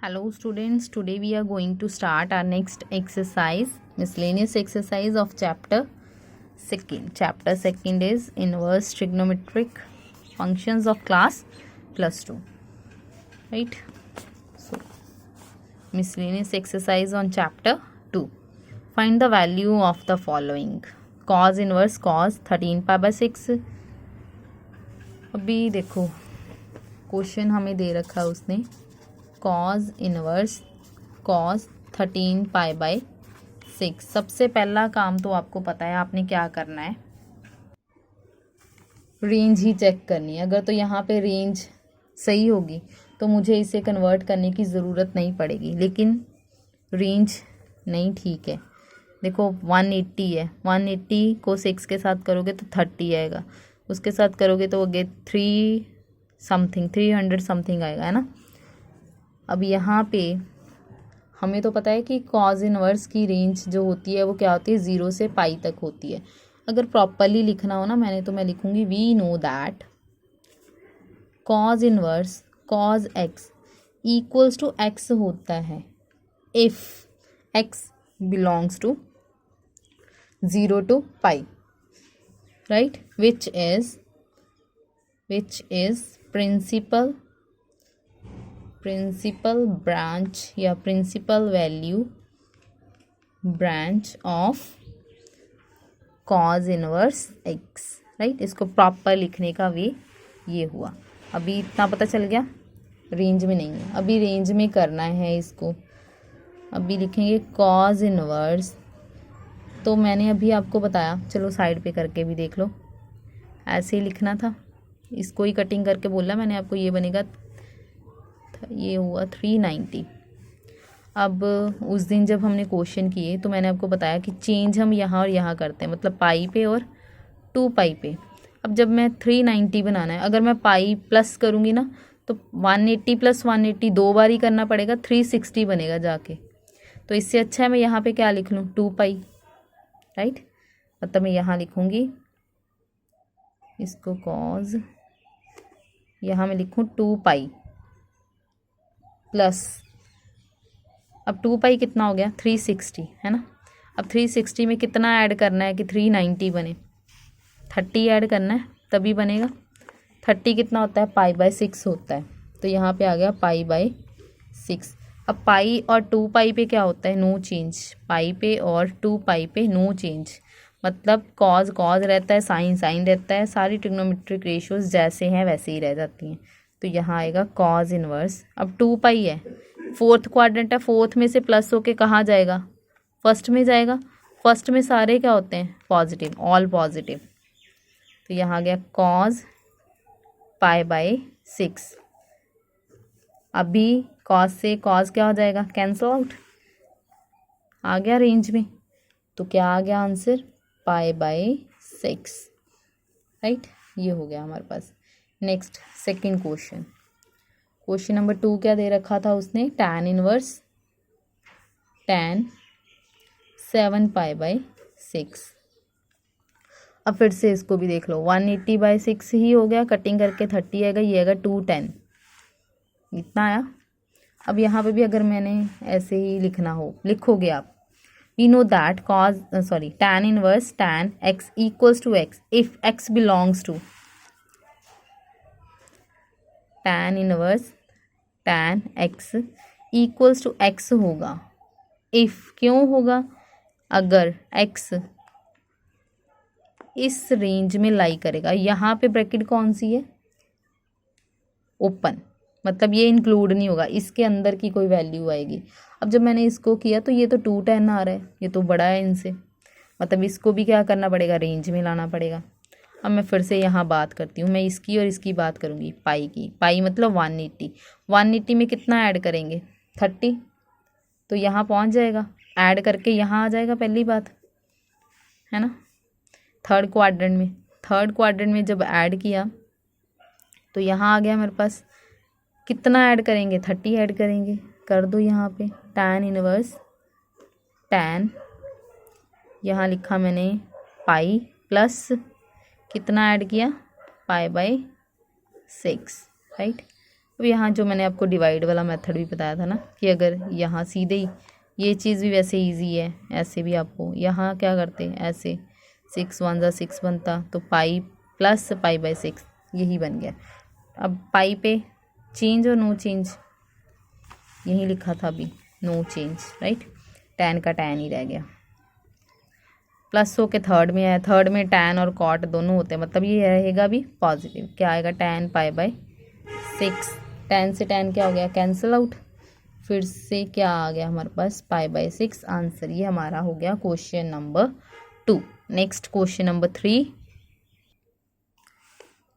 Hello students, today we are going to start our next exercise, miscellaneous exercise of chapter 2nd. Chapter 2nd is inverse trigonometric functions of class plus 2. Right? So, miscellaneous exercise on chapter 2. Find the value of the following. Cos inverse cos 13 pi by 6. अभी देखो question हमें दे रखा है उसने cause inverse cos 13 pi by 6। सबसे पहला काम तो आपको पता है आपने क्या करना है, रेंज ही चेक करनी है। अगर तो यहाँ पे रेंज सही होगी तो मुझे इसे कन्वर्ट करने की ज़रूरत नहीं पड़ेगी, लेकिन रेंज नहीं ठीक है। देखो 180 है, 180 को 6 के साथ करोगे तो 30 आएगा, उसके साथ करोगे तो वो 300 समथिंग आएगा, है ना। अब यहाँ पे हमें तो पता है कि कॉज इनवर्स की रेंज जो होती है वो क्या होती है, 0 से पाई तक होती है। अगर प्रॉपरली लिखना हो ना मैं लिखूँगी we know that cos inverse cos x equals to x होता है if x belongs to 0 to pi, right, which is principal branch या principal value branch of cos inverse x, right. इसको प्रॉपर लिखने का वे ये हुआ। अभी इतना पता चल गया, रेंज में नहीं है, अभी रेंज में करना है इसको। अभी लिखेंगे कॉज इनवर्स, तो मैंने अभी आपको बताया, चलो साइड पे करके भी देख लो, ऐसे ही लिखना था। इसको ही कटिंग करके बोला मैंने आपको, ये बनेगा, ये हुआ 390। अब उस दिन जब हमने क्वेश्चन किए तो मैंने आपको बताया कि चेंज हम यहाँ और यहाँ करते हैं, मतलब पाई पे और 2 पाई पे। अब जब मैं 390 बनाना है, अगर मैं पाई प्लस करूँगी ना तो 180 + 180 दो बार ही करना पड़ेगा, 360 बनेगा जाके। तो इससे अच्छा है मैं यहाँ पे क्या लिख लूँ, 2 पाई, राइट। मतलब मैं यहाँ लिखूँगी इसको कॉज, यहाँ मैं लिखूँ 2 पाई प्लस, अब 2 पाई कितना हो गया, 360, है ना। अब 360 में कितना ऐड करना है कि 390 बने, 30 ऐड करना है तभी बनेगा। 30 कितना होता है, पाई बाय 6 होता है, तो यहाँ पे आ गया पाई बाय 6। अब पाई और 2 पाई पे क्या होता है, नो चेंज। पाई पे और 2 पाई पे नो चेंज, मतलब कॉज कॉज रहता है, साइन साइन रहता है, सारी ट्रिग्नोमेट्रिक रेशियोज जैसे हैं वैसे ही रह जाती हैं। तो यहाँ आएगा कॉज इनवर्स। अब 2 पाई है, फोर्थ क्वाड्रेंट है, फोर्थ में से प्लस होके कहाँ जाएगा, फर्स्ट में जाएगा। फर्स्ट में सारे क्या होते हैं, पॉजिटिव, ऑल पॉजिटिव। तो यहाँ आ गया कॉज पाई बाय 6। अभी कॉज से कॉज क्या हो जाएगा, कैंसल आउट, आ गया रेंज में। तो क्या आ गया आंसर, पाई बाय 6, राइट। ये हो गया हमारे पास। Next second question, question number 2 क्या दे रखा था उसने, tan inverse tan 7 pi by 6। अब फिर से इसको भी देख लो, 180/6 ही हो गया, कटिंग करके 30 आएगा, ये आएगा 210, इतना आया। अब यहाँ पे भी अगर मैंने ऐसे ही लिखना हो, लिखोगे आप, we know that tan inverse tan x equals to x if x belongs to, tan inverse tan x equals to x होगा इफ़, क्यों होगा, अगर x इस रेंज में लाई करेगा। यहाँ पे ब्रैकेट कौन सी है, ओपन, मतलब ये इंक्लूड नहीं होगा, इसके अंदर की कोई वैल्यू आएगी। अब जब मैंने इसको किया तो ये तो 210 आ रहा है, ये तो बड़ा है इनसे, मतलब इसको भी क्या करना पड़ेगा, रेंज में लाना पड़ेगा। अब मैं फिर से यहाँ बात करती हूँ, मैं इसकी और इसकी बात करूँगी, पाई की। पाई मतलब 180 में कितना ऐड करेंगे, 30, तो यहाँ पहुँच जाएगा, ऐड करके यहाँ आ जाएगा, पहली बात है ना। थर्ड क्वाड्रेंट में जब ऐड किया तो यहाँ आ गया मेरे पास, कितना ऐड करेंगे, 30 ऐड करेंगे, कर दो यहाँ पे tan इनवर्स tan, यहाँ लिखा मैंने पाई प्लस कितना ऐड किया, पाई बाय 6, राइट। अब यहाँ जो मैंने आपको डिवाइड वाला मेथड भी बताया था ना कि अगर यहाँ सीधे ही ये चीज़ भी वैसे इजी है, ऐसे भी आपको यहाँ क्या करते हैं ऐसे 6 1 जा 6 बनता, तो पाई प्लस पाई बाय 6 यही बन गया। अब पाई पे चेंज और नो चेंज यही लिखा था अभी, नो चेंज राइट, tan का tan ही रह गया। प्लस हो के थर्ड में है, थर्ड में tan और cot दोनों होते हैं, मतलब ये रहेगा भी पॉजिटिव। क्या आएगा tan पाई बाय 6, tan से tan क्या हो गया कैंसिल आउट, फिर से क्या आ गया हमारे पास पाई बाय 6 आंसर। ये हमारा हो गया question number 2। Next question number 3।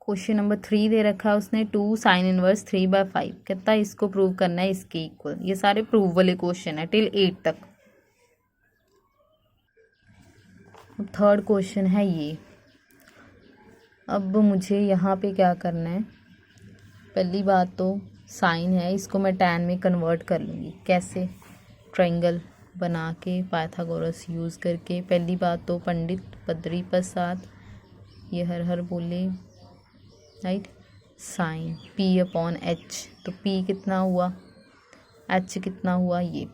Question number 3 दे रखा है उसने 2 sin इनवर्स 3/5, कहता है इसको प्रूव करना है इसके इक्वल। ये सारे प्रूव वाले क्वेश्चन है टिल 8 तक। अब थर्ड क्वेश्चन है ये। अब मुझे यहाँ पे क्या करना है, पहली बात तो साइन है, इसको मैं tan में कन्वर्ट कर लूँगी। कैसे, ट्रायंगल बना के पाइथागोरस यूज़ करके। पहली बात तो पंडित बद्री प्रसाद ये हर हर बोले राइट, साइन P/H, तो P कितना हुआ, H कितना हुआ, ये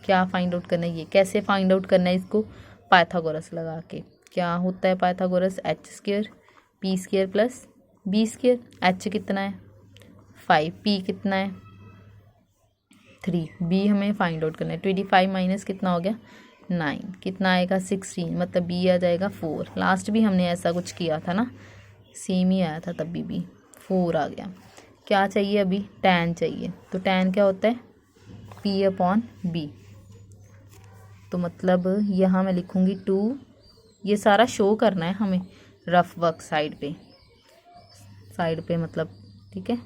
क्या फाइंड आउट करना है, ये कैसे फाइंड आउट करना है इसको, पाइथागोरस लगा के। क्या होता है Pythagoras, h² p² plus b²। h कितना है 5, p कितना है 3, b हमें फाइंड आउट करना है। 25 माइनस कितना हो गया 9, कितना आएगा 16, मतलब b आ जाएगा 4। लास्ट भी हमने ऐसा कुछ किया था ना, सेम ही आया था तभी भी 4 आ गया। क्या चाहिए अभी, tan चाहिए, तो tan क्या होता है P/B। तो मतलब यहाँ मैं लिखूँगी 2, ये सारा शो करना है हमें रफ वर्क साइड पे मतलब ठीक है।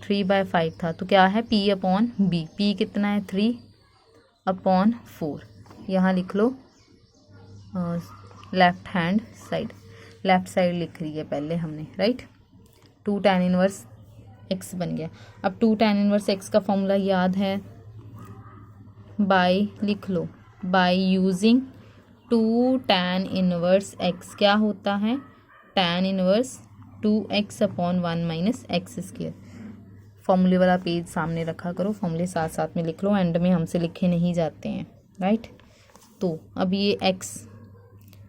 3/5 था तो क्या है P/B, P कितना है 3/4। यहाँ लिख लो left hand side, left side लिख रही है पहले हमने राइट। 2 tan इनवर्स x बन गया। अब 2 tan इनवर्स x का फॉर्मूला याद है, बाय लिख लो, by using 2 tan inverse x क्या होता है tan inverse 2x/1 minus x²। फॉर्मूले वाला पेज सामने रखा करो, फॉर्मूले साथ साथ में लिख लो, एंड में हमसे लिखे नहीं जाते हैं राइट। तो अब ये x,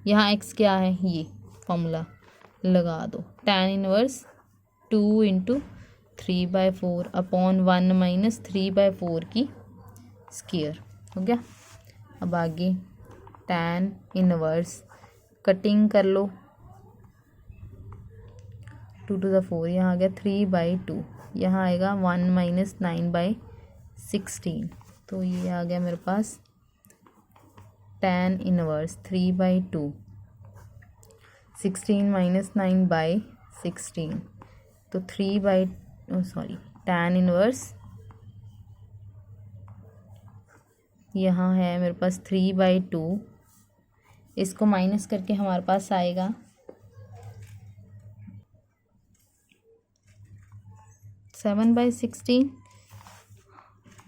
यहाँ x क्या है, ये फॉर्मूला लगा दो, tan इनवर्स 2 × 3/4/1 माइनस 3/4 की स्क्वायर हो गया। अब आगे tan इनवर्स कटिंग कर लो, 2 to the 4 यहाँ आ गया 3/2, यहाँ आएगा 1 माइनस 9/16, तो ये आ गया मेरे पास tan इनवर्स 3/2, 16 माइनस 9/16, तो tan इनवर्स यहाँ है मेरे पास 3/2, इसको माइनस करके हमारे पास आएगा 7/16,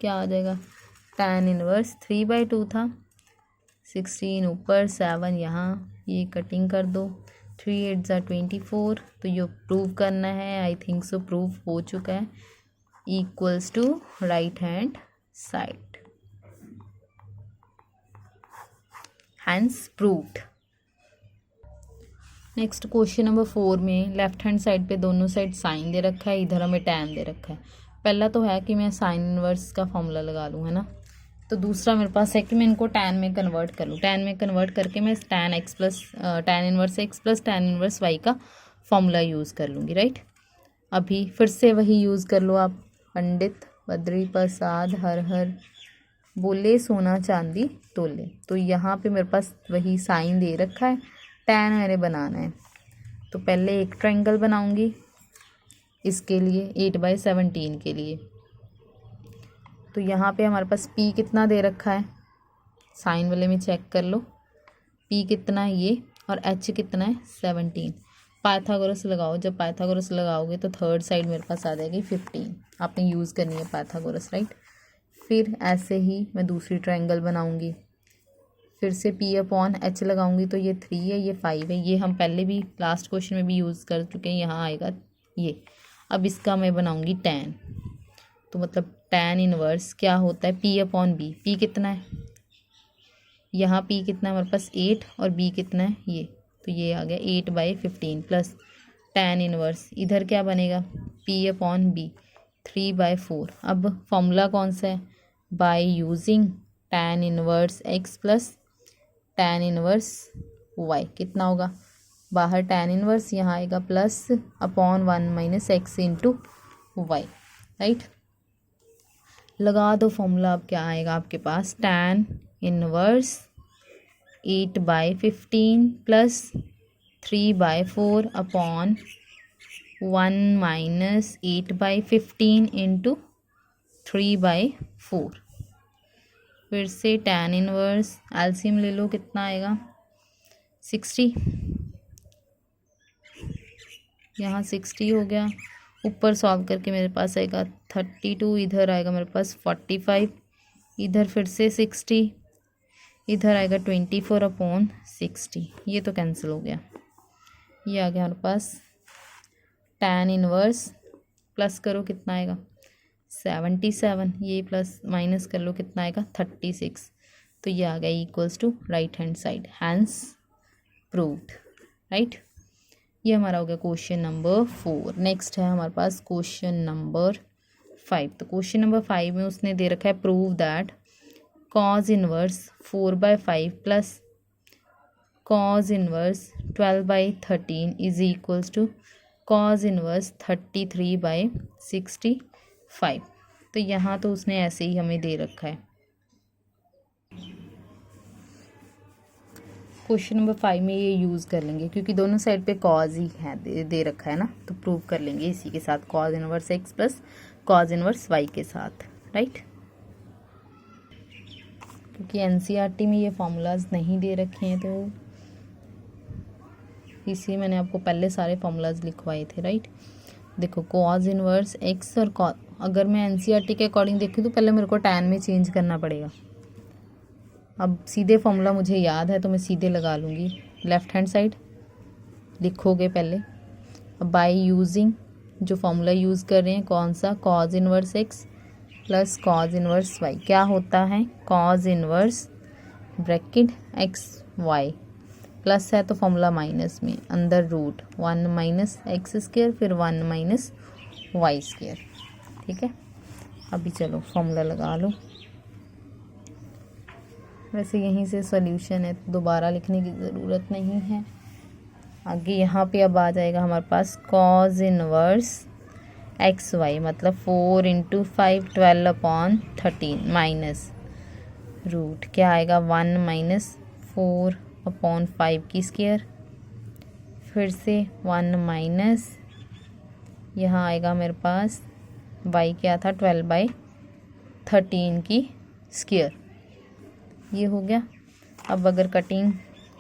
क्या आ जाएगा tan इनवर्स 3/2 था, 16 ऊपर 7 यहाँ, ये कटिंग कर दो, 3 8 जा 24, तो ये प्रूव करना है, आई थिंक सो प्रूव हो चुका है, equals to right hand side, hence proved. Next question number 4 में लेफ्ट हैंड साइड पे दोनों साइड साइन दे रखा है, इधर हमें tan दे रखा है। पहला तो है कि मैं साइन इनवर्स का फॉर्मूला लगा लूँ है ना, तो दूसरा मेरे पास है कि मैं इनको tan में कन्वर्ट कर लूँ, tan में कन्वर्ट करके मैं tan inverse x plus tan inverse y का फॉर्मूला यूज़ कर लूँगी राइट। अभी फिर से वही यूज़ कर लो आप, पंडित बद्री प्रसाद हर हर बोले सोना चांदी तोले, तो यहाँ पे मेरे पास वही साइन दे रखा है, tan मैंने बनाना है, तो पहले एक ट्रायंगल बनाऊँगी इसके लिए 8/17 के लिए। तो यहाँ पे हमारे पास P कितना दे रखा है, साइन वाले में चेक कर लो, P कितना है ये, और H कितना है 17। पाइथागोरस लगाओ, जब पाइथागोरस लगाओगे तो थर्ड साइड मेरे पास आ जाएगी 15, आपने यूज़ करनी है पाइथागोरस राइट। फिर ऐसे ही मैं दूसरी ट्रायंगल बनाऊँगी, फिर से P/H लगाऊंगी, तो ये 3 है ये 5 है, ये हम पहले भी लास्ट क्वेश्चन में भी यूज़ कर चुके हैं, यहाँ आएगा ये। अब इसका मैं बनाऊंगी tan, तो मतलब tan इनवर्स क्या होता है p अपॉन बी। p कितना है, यहाँ p कितना है हमारे पास 8 और b कितना है ये, तो ये आ गया 8/15 प्लस tan इनवर्स इधर क्या बनेगा p अपॉन बी 3/4। अब फॉर्मूला कौन सा है, by using tan inverse x plus tan inverse y। कितना होगा, बाहर tan इनवर्स, यहाँ आएगा plus upon 1 minus x into y, right. लगा दो फॉर्मूला, अब क्या आएगा आपके पास, tan inverse 8/15 plus 3/4 upon 1 minus 8/15 into 3/4। फिर से tan इनवर्स एलसीएम ले लो, कितना आएगा 60, यहाँ 60 हो गया। ऊपर सॉल्व करके मेरे पास आएगा 32, इधर आएगा मेरे पास 45, इधर फिर से 60, इधर आएगा 24 अपॉन 60। ये तो कैंसिल हो गया, ये आ गया हमारे पास tan इनवर्स, प्लस करो कितना आएगा 77, ये प्लस माइनस कर लो कितना आएगा 36, तो ये आ गया equals to right hand side, hence proved, right. ये हमारा हो गया क्वेश्चन नंबर 4। नेक्स्ट है हमारे पास क्वेश्चन नंबर 5। तो क्वेश्चन नंबर 5 में उसने दे रखा है prove that cos inverse 4/5 plus cos inverse 12/13 is equals to cos inverse 33/65। तो यहाँ तो उसने ऐसे ही हमें दे रखा है। क्वेश्चन नंबर 5 में ये यूज़ कर लेंगे क्योंकि दोनों साइड पे cos ही है दे रखा है ना, तो प्रूव कर लेंगे इसी के साथ cos inverse x plus cos inverse y के साथ, राइट। क्योंकि एनसीईआरटी में ये फार्मूलाज नहीं दे रखे हैं तो इसलिए मैंने आपको पहले सारे फार्मूलाज लिखवाए थे, राइट। देखो cos इनवर्स x और cos, अगर मैं एनसीईआरटी के अकॉर्डिंग देखूँ तो पहले मेरे को tan में चेंज करना पड़ेगा। अब सीधे फॉर्मूला मुझे याद है तो मैं सीधे लगा लूँगी, लेफ़्ट हैंड साइड लिखोगे पहले। अब बाय यूजिंग जो फॉर्मूला यूज़ कर रहे हैं कौन सा, cos inverse x plus cos inverse y। क्या होता है cos inverse bracket x y plus है तो फॉर्मूला माइनस में, अंदर रूट 1 माइनस एक्स स्क्वायर फिर 1 माइनस वाई स्क्वायर, ठीक है। अभी चलो फॉर्मूला लगा लो। वैसे यहीं से सॉल्यूशन है तो दोबारा लिखने की ज़रूरत नहीं है। आगे यहाँ पे अब आ जाएगा हमारे पास cos इनवर्स एक्स वाई मतलब 4 × 5 12/13 माइनस रूट क्या आएगा 1 माइनस 4/5 की स्क्वायर, फिर से 1 माइनस यहाँ आएगा मेरे पास y क्या था 12/13 की स्क्वायर। ये हो गया। अब अगर कटिंग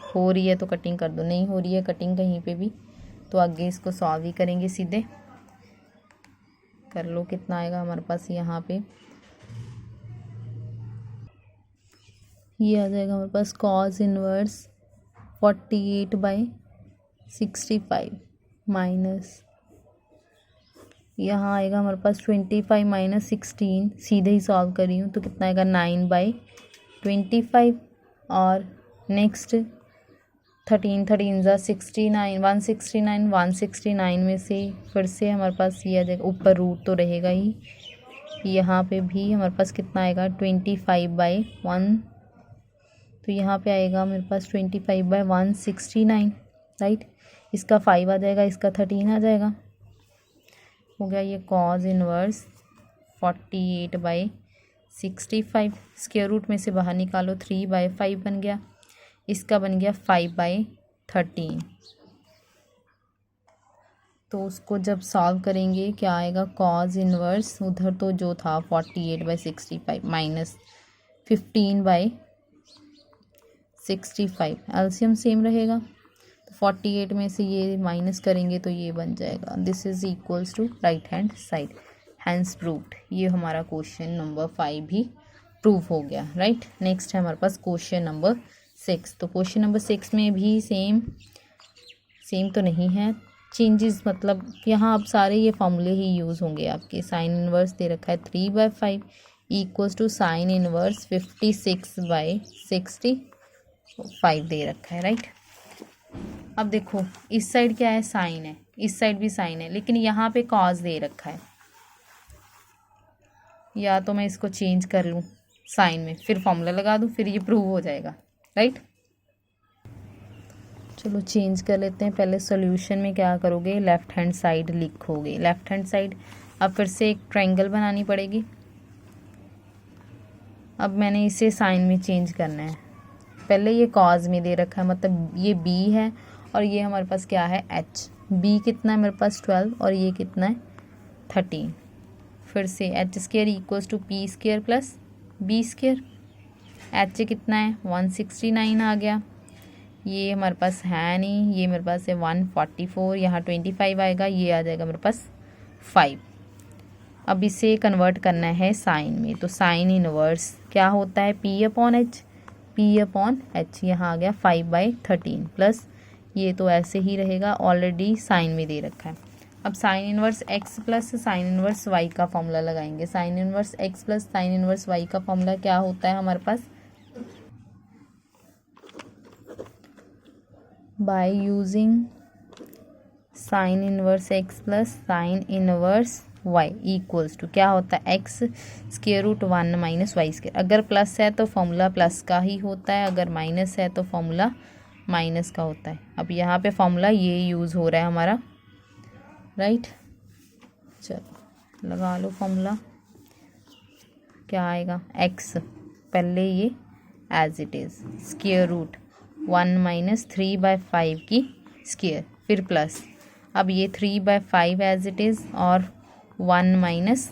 हो रही है तो कटिंग कर दो, नहीं हो रही है कटिंग कहीं पे भी तो आगे इसको सॉल्व ही करेंगे, सीधे कर लो। कितना आएगा हमारे पास यहाँ पे, ये आ जाएगा हमारे पास cos इनवर्स 48/65 माइनस यहाँ आएगा हमारे पास 25 माइनस 16, सीधे ही सॉल्व कर रही हूँ तो कितना आएगा 9/25 और नेक्स्ट 13 ज़ा 69 169 में से फिर से हमारे पास ये आ जाएगा, ऊपर रूट तो रहेगा ही, यहाँ पे भी हमारे पास कितना आएगा 25/1, तो यहाँ पे आएगा मेरे पास 25/169, राइट। इसका 5 आ जाएगा, इसका 13 आ जाएगा, हो गया ये cos इनवर्स 48/65। स्क्वायर रूट में से बाहर निकालो 3/5 बन गया, इसका बन गया 5/13। तो उसको जब सॉल्व करेंगे क्या आएगा cos इनवर्स, उधर तो जो था 48/65 माइनस 15/65, एलसीएम सेम रहेगा तो 48 में से ये माइनस करेंगे तो ये बन जाएगा, this is equals to right hand side, hence proved. ये हमारा क्वेश्चन नंबर 5 भी प्रूव हो गया, राइट। नेक्स्ट है हमारे पास क्वेश्चन नंबर 6। तो क्वेश्चन नंबर 6 में भी सेम तो नहीं है, चेंजेस मतलब यहाँ अब सारे ये फॉर्मूले ही यूज़ होंगे आपके। साइन इनवर्स दे रखा है 3/5 इक्वल्स टू साइन इनवर्स 56/65 दे रखा है, राइट। अब देखो इस साइड क्या है, साइन है, इस साइड भी साइन है, लेकिन यहाँ पे कॉज दे रखा है। या तो मैं इसको चेंज कर लूँ साइन में, फिर फॉर्मूला लगा दूँ, फिर ये प्रूव हो जाएगा, राइट। चलो चेंज कर लेते हैं। पहले सॉल्यूशन में क्या करोगे, लेफ़्ट हैंड साइड लिखोगे। लेफ़्ट हैंड साइड अब फिर से एक ट्रायंगल बनानी पड़ेगी। अब मैंने इसे साइन में चेंज करना है। पहले ये कॉज में दे रखा है, मतलब ये बी है और ये हमारे पास क्या है, एच। बी कितना है मेरे पास 12 और ये कितना है 13। फिर से H square equals to P square plus B square. H कितना है 169 आ गया। ये हमारे पास है नहीं, ये मेरे पास है 144, यहाँ 25 आएगा, ये आ जाएगा मेरे पास 5। अब इसे कन्वर्ट करना है साइन में, तो साइन इनवर्स क्या होता है, P/H। P/H यहाँ आ गया 5/13 प्लस ये तो ऐसे ही रहेगा, ऑलरेडी साइन में दे रखा है। अब sine inverse x plus sine inverse y का फॉर्मूला लगाएंगे। Sine inverse x plus sine inverse y का फॉर्मूला क्या होता है हमारे पास, by using sine inverse x plus sine inverse y equals to क्या होता है, x square root 1 minus y square. अगर प्लस है तो फॉर्मूला प्लस का ही होता है, अगर माइनस है तो फॉर्मूला माइनस का होता है। अब यहाँ पे फॉर्मूला ये यूज़ हो रहा है हमारा, राइट। चलो लगा लो फॉर्मूला, क्या आएगा, x पहले ये as it is square root 1 minus 3/5 की स्क्वायर, फिर प्लस, अब ये 3/5 एज इट इज़ और 1 माइनस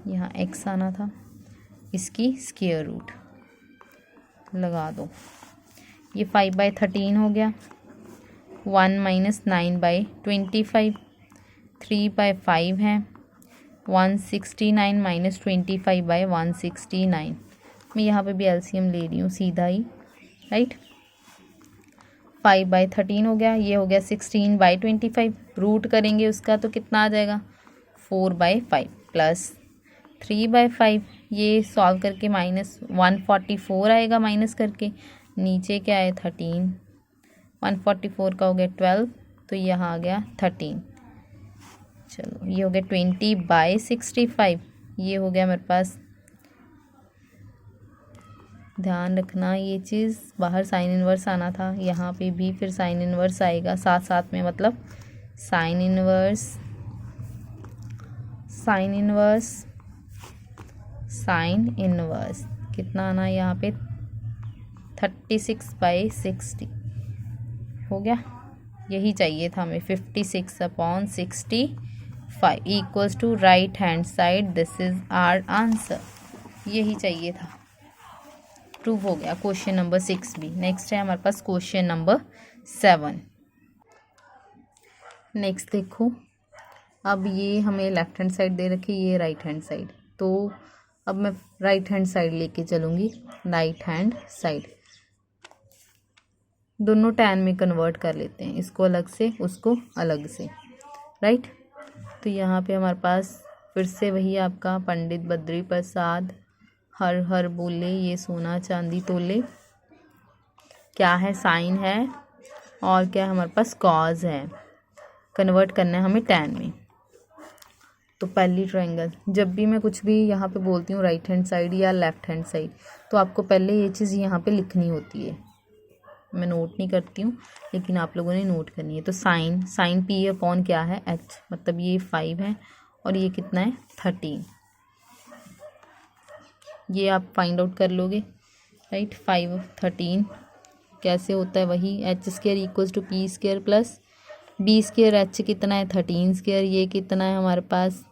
यहाँ x आना था, इसकी स्क्वायर रूट लगा दो। ये 5/13 हो गया, 1 माइनस 9/25, 3/5 है, 169 माइनस 25/169। मैं यहाँ पे भी एलसीएम ले रही हूँ सीधा ही, राइट। 5/13 हो गया, ये हो गया 16/25, रूट करेंगे उसका तो कितना आ जाएगा 4/5 प्लस 3/5, ये सॉल्व करके माइनस 144 आएगा, माइनस करके नीचे क्या है 13, 144 का हो गया 12, तो यहाँ आ गया 13। चलो ये हो गया 20/65, ये हो गया मेरे पास, ध्यान रखना ये चीज़, बाहर साइन इनवर्स आना था, यहाँ पे भी फिर साइन इनवर्स आएगा साथ साथ में, मतलब sine inverse sine inverse sine inverse कितना आना है यहाँ पे 36/60 हो गया, यही चाहिए था हमें 56/65 equals to right hand side, this is our answer, यही चाहिए था, प्रूव हो गया। क्वेश्चन नंबर 6 भी। नेक्स्ट है हमारे पास क्वेश्चन नंबर 7। नेक्स्ट देखो, अब ये हमें लेफ्ट हैंड साइड दे रखी, ये राइट हैंड साइड, तो अब मैं राइट हैंड साइड लेके चलूँगी। राइट हैंड साइड दोनों टैन में कन्वर्ट कर लेते हैं, इसको अलग से उसको अलग से, राइट। तो यहाँ पे हमारे पास फिर से वही आपका पंडित बद्री प्रसाद हर हर बोले ये सोना चांदी तोले, क्या है साइन है और क्या हमारे पास कॉज है, कन्वर्ट करना है हमें टैन में। तो पहली ट्रायंगल, जब भी मैं कुछ भी यहाँ पे बोलती हूँ राइट हैंड साइड या लेफ़्ट हैंड साइड, तो आपको पहले ये चीज़ यहाँ पे लिखनी होती है, मैं नोट नहीं करती हूँ लेकिन आप लोगों ने नोट करनी है। तो साइन P/H क्या है, H, मतलब ये 5 है और ये कितना है 13, ये आप फाइंड आउट कर लोगे, राइट। 5 13 कैसे होता है, वही H square equals to P square plus B square. H कितना है 13 स्क्वायर, ये कितना है हमारे पास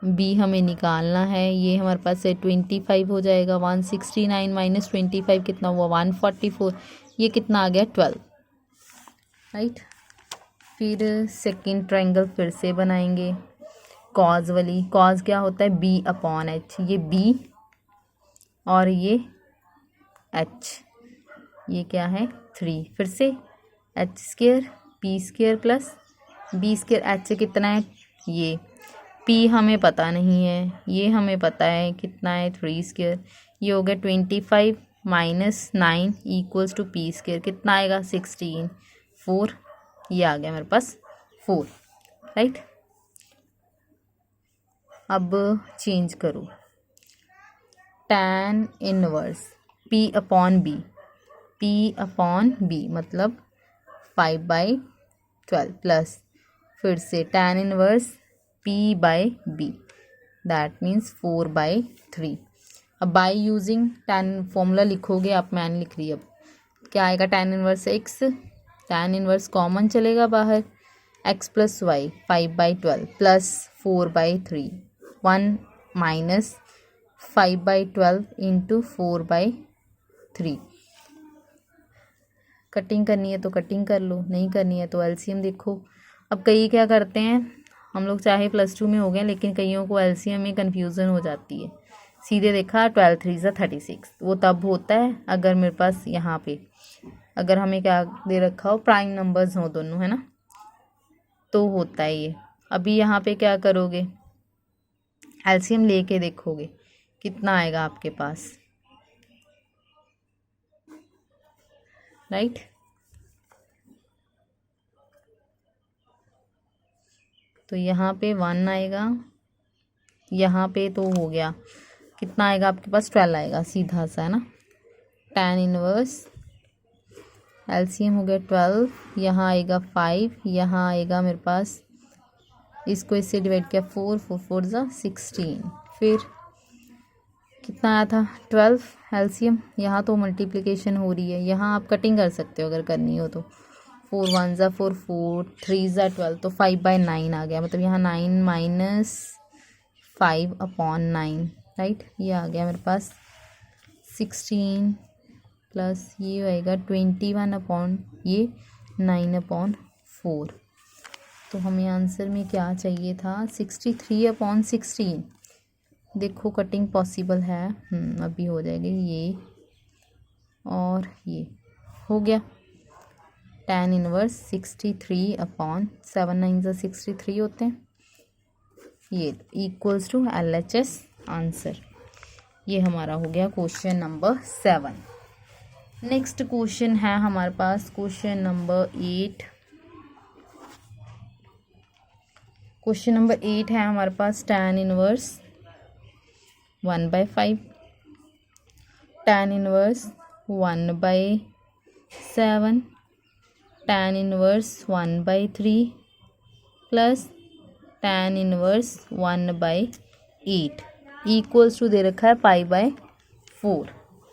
बी हमें निकालना है, ये हमारे पास है 25 हो जाएगा, 169 माइनस 25 कितना हुआ 144, ये कितना आ गया 12, राइट। फिर सेकंड ट्रायंगल फिर से बनाएंगे, कॉज वाली। कॉज क्या होता है B/H, ये B और ये H, ये क्या है 3, फिर से H square P square plus B square, H से कितना है ये, पी हमें पता नहीं है, ये हमें पता है कितना है 3 स्क्वायर, ये हो गया 25 minus 9 equals to P square, कितना आएगा 16, 4, ये आ गया मेरे पास 4, राइट। अब चेंज करो, tan inverse p upon b मतलब 5/12 प्लस फिर से tan inverse p by b that means 4/3। अब बाय यूजिंग tan फॉर्मूला लिखोगे आप, मैंने लिख रही, अब क्या आएगा tan inverse x, tan inverse common चलेगा बाहर, x plus y 5/12 plus 4/3, 1 minus 5/12 into 4/3। Cutting करनी है तो कटिंग कर लो, नहीं करनी है तो एलसीएम देखो। अब कई क्या करते हैं, हम लोग चाहे +2 में हो गए लेकिन कईयों को एलसीएम में कन्फ्यूज़न हो जाती है। सीधे देखा 12 3 36, वो तब होता है अगर मेरे पास यहाँ पे अगर हमें क्या दे रखा हो, प्राइम नंबर्स हो दोनों, है ना, तो होता है ये। अभी यहाँ पे क्या करोगे, एलसीएम लेके देखोगे कितना आएगा आपके पास, राइट। तो यहाँ पे 1 आएगा, यहाँ पे तो हो गया, कितना आएगा आपके पास 12 आएगा सीधा सा, है ना। tan इनवर्स एलसीएम हो गया 12, यहाँ आएगा 5, यहाँ आएगा मेरे पास, इसको इससे डिवाइड किया 4 4 4 16, फिर कितना आया था 12 एलसीएम। यहाँ तो मल्टीप्लिकेशन हो रही है, यहाँ आप कटिंग कर सकते हो अगर करनी हो तो, 4 1 4 4 3 12, तो 5/9 आ गया, मतलब यहाँ 9 माइनस 5/9, राइट। ये आ गया मेरे पास 16 प्लस ये आएगा 21 अपॉन ये 9/4। तो हमें आंसर में क्या चाहिए था, 63/16। देखो कटिंग पॉसिबल है, अभी हो जाएगी ये और ये हो गया। tan इनवर्स 63/7 9 63 होते हैं, ये इक्वल्स टू LHS आंसर। ये हमारा हो गया क्वेश्चन नंबर 7। नेक्स्ट क्वेश्चन है हमारे पास क्वेश्चन नंबर 8। क्वेश्चन नंबर 8 है हमारे पास tan inverse 1/5, tan inverse 1/7, tan inverse 1/3 plus tan inverse 1/8 equals to दे रखा है π/4,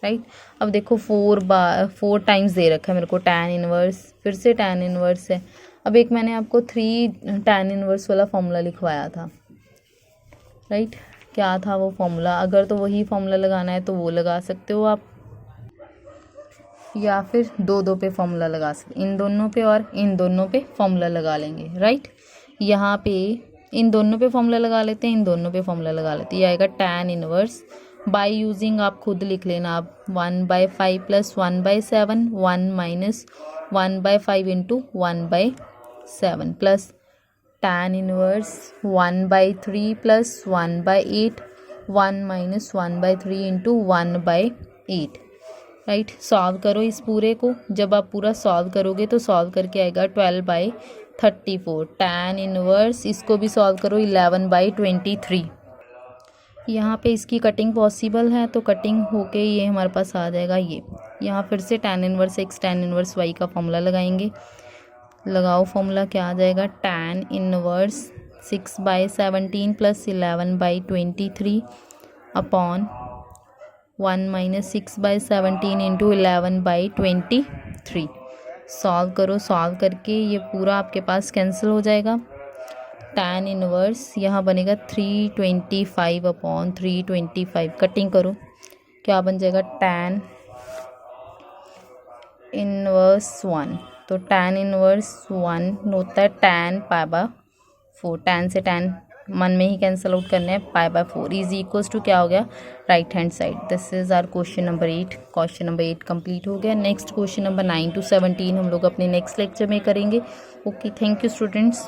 राइट। अब देखो 4 टाइम्स दे रखा है मेरे को tan इनवर्स, फिर से tan इनवर्स है। अब एक मैंने आपको 3 tan इनवर्स वाला फॉर्मूला लिखवाया था, राइट। क्या था वो फॉर्मूला, अगर तो वही फॉर्मूला लगाना है तो वो लगा सकते हो आप, या फिर 2 पे फॉर्मूला लगा सकते, इन दोनों पे और इन दोनों पे फॉर्मूला लगा लेंगे, राइट। यहाँ पे इन दोनों पे फॉर्मूला लगा लेते हैं, इन दोनों पे फॉर्मूला लगा लेते हैं। ये आएगा tan इनवर्स बाय यूजिंग, आप खुद लिख लेना आप, 1/5 plus 1/7, 1 minus 1/5 into 1/7 plus tan inverse 1/3 plus 1/8, 1 minus 1/3 into 1/8, right. Solve करो इस पूरे को, जब आप पूरा सॉल्व करोगे तो सॉल्व करके आएगा 12/34। tan इनवर्स इसको भी सॉल्व करो 11/23। यहाँ पे इसकी कटिंग पॉसिबल है तो कटिंग होके ये हमारे पास आ जाएगा ये। यहाँ फिर से tan inverse x tan inverse y का फॉर्मूला लगाएंगे, लगाओ फॉर्मूला, क्या आ जाएगा, tan inverse 6/17 plus 11/23 upon 1 minus 6/17 into 11/23। Solve करो, सॉल्व करके ये पूरा आपके पास कैंसिल हो जाएगा। tan इनवर्स यहाँ बनेगा 325/325, कटिंग करो, क्या बन जाएगा, tan इनवर्स 1, तो tan इनवर्स 1 होता है tan π/4, tan से tan मन में ही कैंसिल आउट करने हैं। π/4 इज इक्वल्स टू क्या हो गया, right hand side. This is our question number 8। Question number 8 complete हो गया। नेक्स्ट क्वेश्चन नंबर 9 to 17 हम लोग अपने नेक्स्ट लेक्चर में करेंगे। Okay, thank you students.